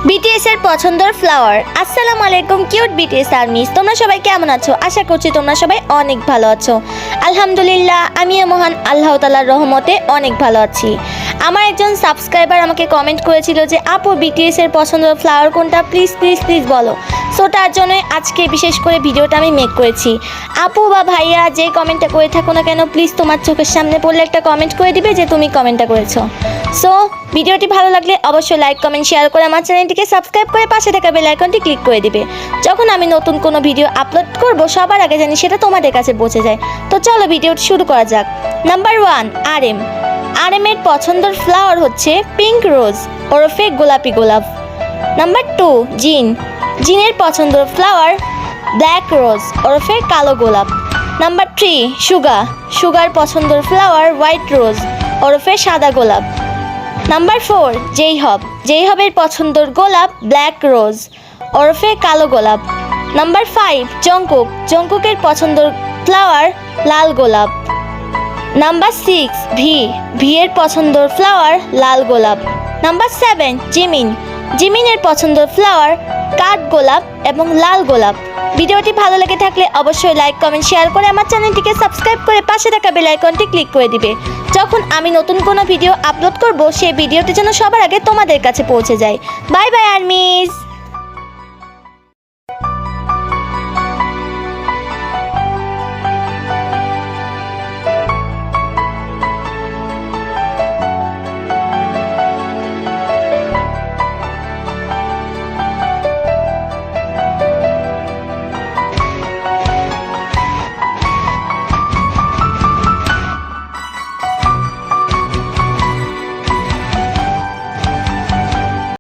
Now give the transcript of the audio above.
BTS এর পছন্দের flower. আসসালামু আলাইকুম কিউট বিটিএস আর্মিস, তোমরা সবাই কেমন আছো? আশা করছি তোমরা সবাই অনেক ভালো আছো। আলহামদুলিল্লাহ, আমিও মহান আল্লাহ তাআলার রহমতে অনেক ভালো আছি। আমার একজন সাবস্ক্রাইবার আমাকে কমেন্ট করেছিল যে আপু বিটিএস এর পছন্দের ফ্লাওয়ার কোনটা, প্লিজ প্লিজ প্লিজ বলো। সো তার জন্য আজকে বিশেষ করে ভিডিওটা আমি মেক করেছি। আপু বা ভাইয়া যে কমেন্টটা করে থাকো না কেন, প্লিজ তোমার চোখের সামনে পড়লে একটা কমেন্ট করে দিবে যে তুমি কমেন্টটা করেছো। সো ভিডিওটি ভালো লাগলে অবশ্যই লাইক কমেন্ট শেয়ার করে আমার চ্যানেলটিকে সাবস্ক্রাইব করে পাশে থাকা বেল আইকনটি ক্লিক করে দিবে। যখন আমি নতুন কোনো ভিডিও আপলোড করব সবার আগে জানি সেটা তোমাদের কাছে পৌঁছে যায়। তো চলো ভিডিওটি শুরু করা যাক। নাম্বার 1, আরএম এর পছন্দের ফ্লাওয়ার হচ্ছে পিঙ্ক রোজ ওরফে গোলাপি গোলাপ। নাম্বার 2, জিনের পছন্দের ফ্লাওয়ার ব্ল্যাক রোজ ওরফে কালো গোলাপ। নাম্বার 3, সুগার পছন্দের ফ্লাওয়ার হোয়াইট রোজ ওরফে সাদা গোলাপ। নাম্বার 4, জেইহবের পছন্দের গোলাপ ব্ল্যাক রোজ ওরফে কালো গোলাপ। নাম্বার 5, জংকুকের পছন্দের ফ্লাওয়ার লাল গোলাপ। নাম্বার 6, ভি এর পছন্দের ফ্লাওয়ার লাল গোলাপ। নাম্বার 7, জিমিনের পছন্দের ফ্লাওয়ার কাঠ গোলাপ এবং লাল গোলাপ। ভিডিওটি ভালো লেগে থাকলে অবশ্যই লাইক কমেন্ট শেয়ার করে আমার চ্যানেলটিকে সাবস্ক্রাইব করে পাশে থাকা বেল আইকনটি ক্লিক করে দিবে। যখন আমি নতুন কোনো ভিডিও আপলোড করব সেই ভিডিওটি যেন সবার আগে তোমাদের কাছে পৌঁছে যায়। Bye bye army's.